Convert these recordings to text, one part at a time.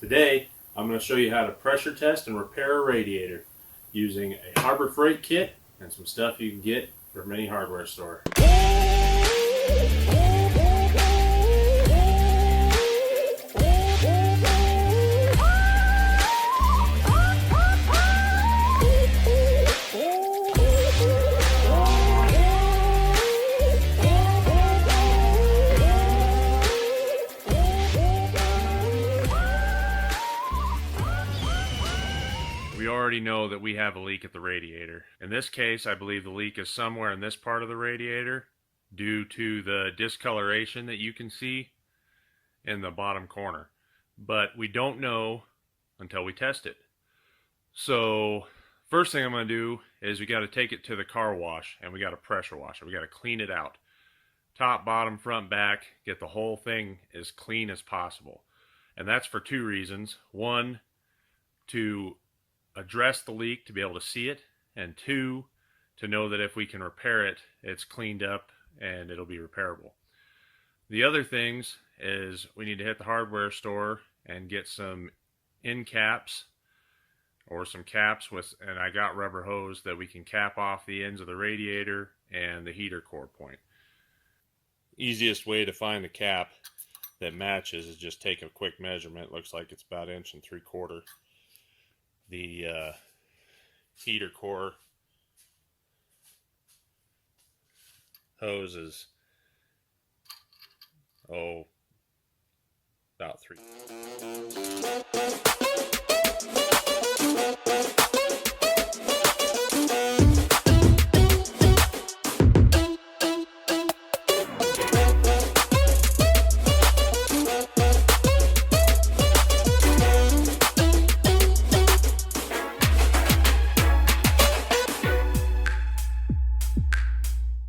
Today, I'm going to show you how to pressure test and repair a radiator using a Harbor Freight kit and some stuff you can get from any hardware store. We already know that we have a leak at the radiator. In this case, I believe the leak is somewhere in this part of the radiator due to the discoloration that you can see in the bottom corner. But we don't know until we test it. So first thing I'm going to do is we got to take it to the car wash and we got to pressure wash it. We got to clean it out. Top, bottom, front, back, get the whole thing as clean as possible. And that's for two reasons. One, to address the leak, to be able to see it, and two, to know that if we can repair it, it's cleaned up and it'll be repairable. The other things is we need to hit the hardware store and get some end caps or some caps with, and I got rubber hose that we can cap off the ends of the radiator and the heater core point. Easiest way to find the cap that matches is just take a quick measurement. Looks like it's about 1 3/4 inches. The heater core hose is about 3.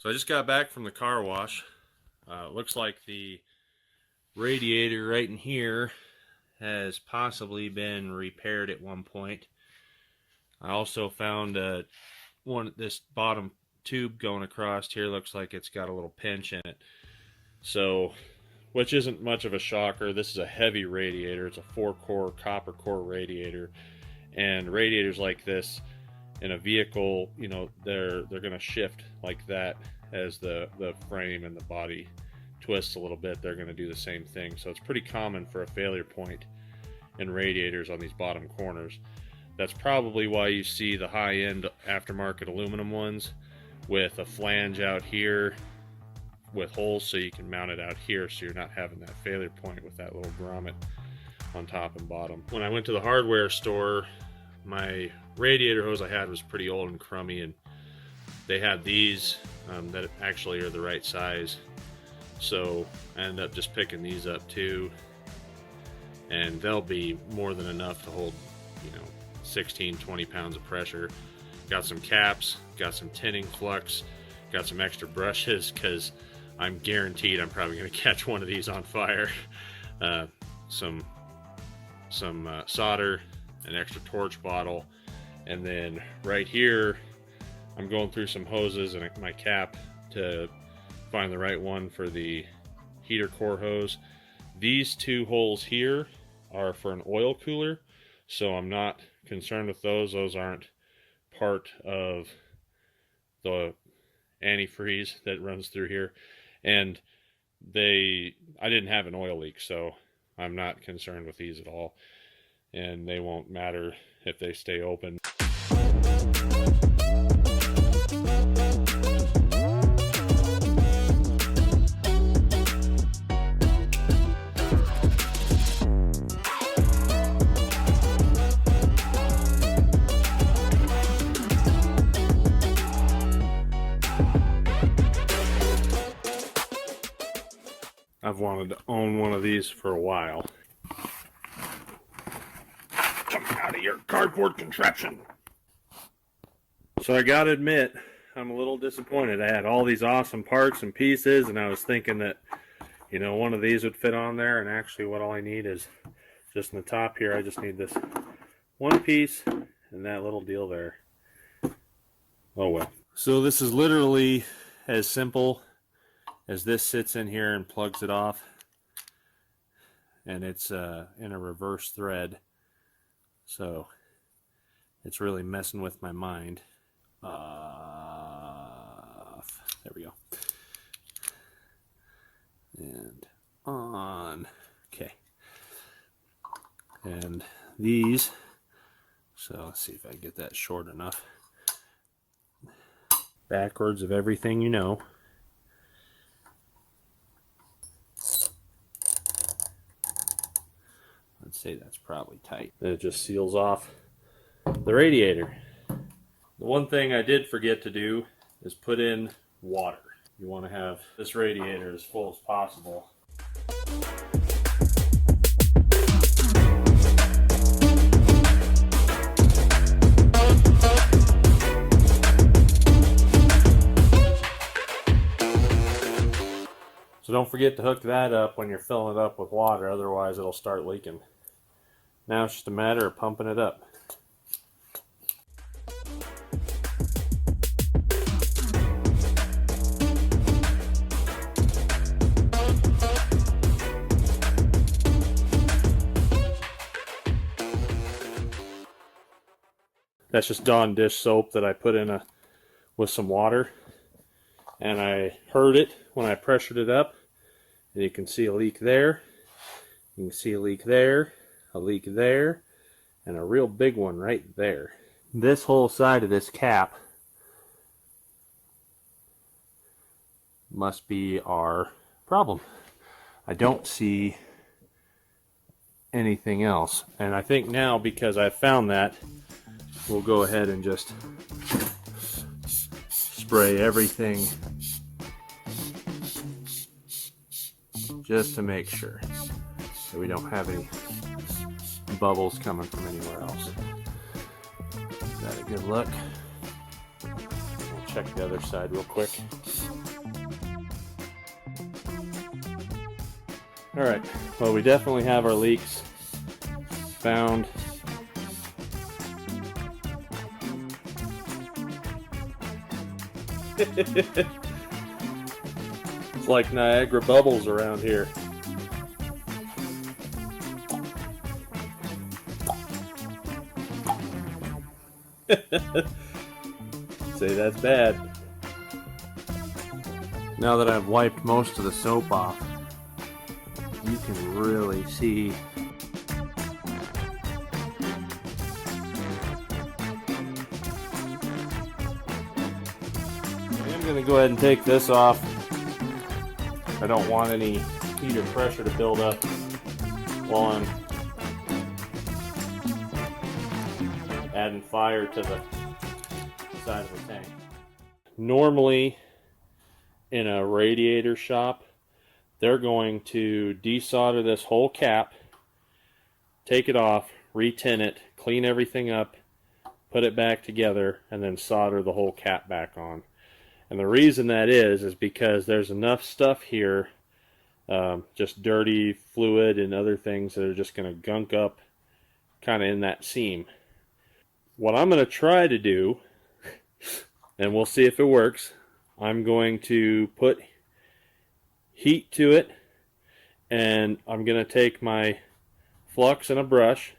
So I just got back from the car wash. Looks like the radiator right in here has possibly been repaired at one point. I also found this bottom tube going across here. Looks like it's got a little pinch in it. So, which isn't much of a shocker. This is a heavy radiator. It's a 4-core copper core radiator, and radiators like this in a vehicle, you know, they're going to shift like that as the frame and the body twists a little bit. They're going to do the same thing. So it's pretty common for a failure point in radiators on these bottom corners. That's probably why you see the high-end aftermarket aluminum ones with a flange out here with holes so you can mount it out here, so you're not having that failure point with that little grommet on top and bottom. When I went to the hardware store, my radiator hose I had was pretty old and crummy, and they had these that actually are the right size. So I ended up just picking these up too, and they'll be more than enough to hold, 16-20 pounds of pressure. Got some caps, got some tinning flux, got some extra brushes because I'm guaranteed I'm probably going to catch one of these on fire. Some solder, an extra torch bottle, and then right here I'm going through some hoses and my cap to find the right one for the heater core hose. These two holes here are for an oil cooler, so I'm not concerned with those. Those aren't part of the antifreeze that runs through here, and I didn't have an oil leak, so I'm not concerned with these at all, and they won't matter if they stay open. I've wanted to own one of these for a while. Coming out of your cardboard contraption. So I gotta admit, I'm a little disappointed. I had all these awesome parts and pieces, and I was thinking that, one of these would fit on there, and actually what all I need is just in the top here, I just need this one piece and that little deal there. Oh well. So this is literally as simple as this sits in here and plugs it off. and it's in a reverse thread, so it's really messing with my mind. There we go. And on. Okay. And these, so let's see if I can get that short enough. Backwards of everything you know. Let's say that's probably tight. And it just seals off the radiator. The one thing I did forget to do is put in water. You want to have this radiator as full as possible. So don't forget to hook that up when you're filling it up with water, otherwise it'll start leaking. Now it's just a matter of pumping it up. That's just Dawn dish soap that I put in with some water, and I heard it when I pressured it up, and you can see a leak there, you can see a leak there, a leak there, and a real big one right there. This whole side of this cap must be our problem. I don't see anything else, and I think now, because I found that, we'll go ahead and just spray everything just to make sure that we don't have any bubbles coming from anywhere else. Is that a good look? We'll check the other side real quick. Alright, well, we definitely have our leaks found. It's like Niagara bubbles around here. Say that's bad. Now that I've wiped most of the soap off, you can really see I'm going to go ahead and take this off. I don't want any heat or pressure to build up while I'm adding fire to the side of the tank. Normally in a radiator shop, they're going to desolder this whole cap, take it off, re-tin it, clean everything up, put it back together, and then solder the whole cap back on. And the reason that is because there's enough stuff here, just dirty fluid and other things that are just going to gunk up kind of in that seam. What I'm going to try to do, and we'll see if it works, I'm going to put heat to it, and I'm going to take my flux and a brush,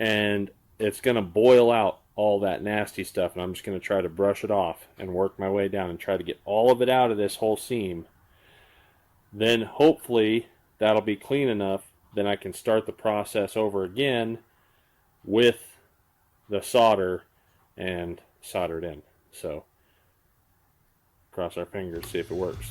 and it's going to boil out all that nasty stuff, and I'm just going to try to brush it off and work my way down and try to get all of it out of this whole seam. Then hopefully that'll be clean enough, then I can start the process over again with the solder and solder it in. So cross our fingers, see if it works.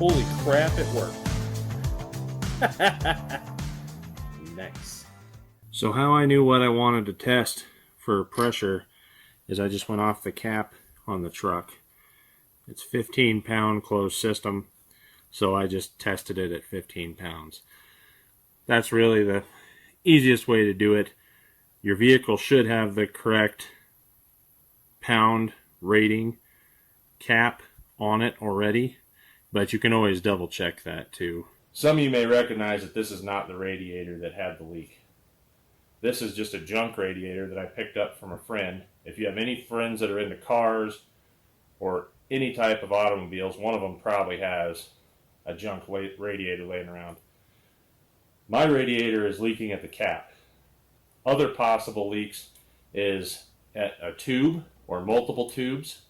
Holy crap, it worked. Nice. So how I knew what I wanted to test for pressure is I just went off the cap on the truck. It's 15-pound closed system, so I just tested it at 15 pounds. That's really the easiest way to do it. Your vehicle should have the correct pound rating cap on it already, but you can always double check that too. Some of you may recognize that this is not the radiator that had the leak. This is just a junk radiator that I picked up from a friend. If you have any friends that are into cars or any type of automobiles, one of them probably has a junk radiator laying around. My radiator is leaking at the cap. Other possible leaks is at a tube or multiple tubes.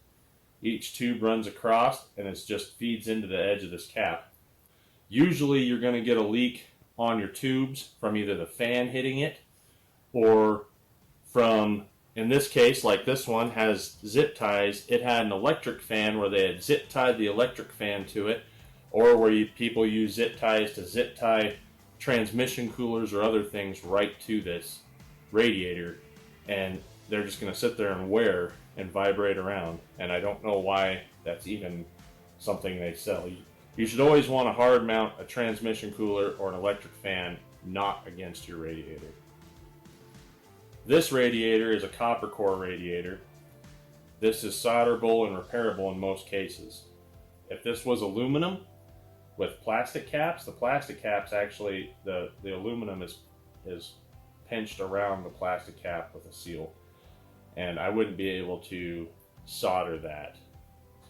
Each tube runs across and it just feeds into the edge of this cap. Usually you're going to get a leak on your tubes from either the fan hitting it or from, in this case, like this one has zip ties. It had an electric fan where they had zip tied the electric fan to it, or where people use zip ties to zip tie transmission coolers or other things right to this radiator, and they're just going to sit there and wear and vibrate around, and I don't know why that's even something they sell. You should always want to hard mount a transmission cooler or an electric fan not against your radiator. This radiator is a copper core radiator. This is solderable and repairable in most cases. If this was aluminum with plastic caps, the plastic caps actually, the aluminum is pinched around the plastic cap with a seal, and I wouldn't be able to solder that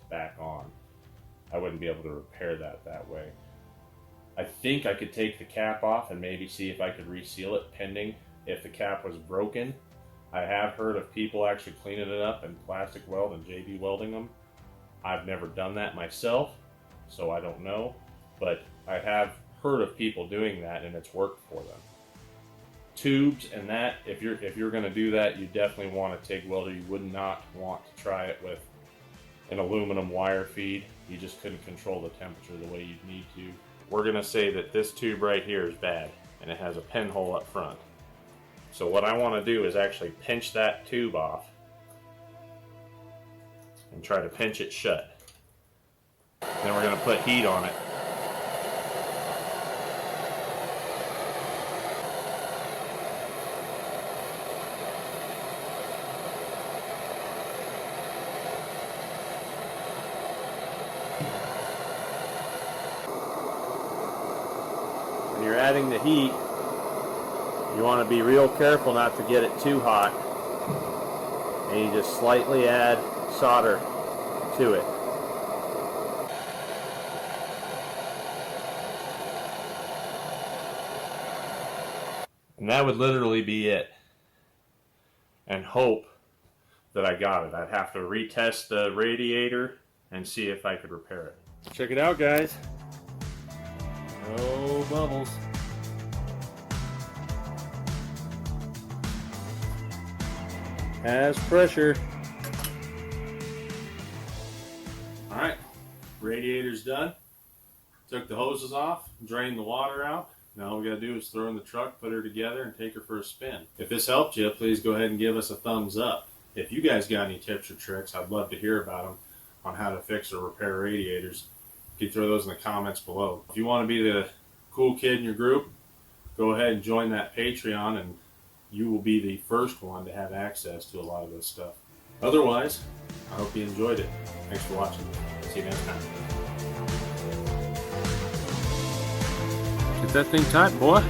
back on. I wouldn't be able to repair that way. I think I could take the cap off and maybe see if I could reseal it pending if the cap was broken. I have heard of people actually cleaning it up and plastic weld and JB welding them. I've never done that myself, so I don't know, but I have heard of people doing that and it's worked for them. Tubes and that, if you're going to do that, you definitely want a TIG welder. You would not want to try it with an aluminum wire feed. You just couldn't control the temperature the way you'd need to. We're going to say that this tube right here is bad and it has a pinhole up front. So what I want to do is actually pinch that tube off and try to pinch it shut. Then we're going to put heat on it. When you're adding the heat, you want to be real careful not to get it too hot, and you just slightly add solder to it. And that would literally be it. And hope that I got it. I'd have to retest the radiator and see if I could repair it. Check it out, guys. No bubbles. Has pressure. Alright, radiator's done. Took the hoses off, drained the water out. Now all we gotta do is throw her in the truck, put her together, and take her for a spin. If this helped you, please go ahead and give us a thumbs up. If you guys got any tips or tricks, I'd love to hear about them on how to fix or repair radiators. You can throw those in the comments below. If you want to be the cool kid in your group, go ahead and join that Patreon, and you will be the first one to have access to a lot of this stuff. Otherwise, I hope you enjoyed it. Thanks for watching. See you next time. Get that thing tight, boy.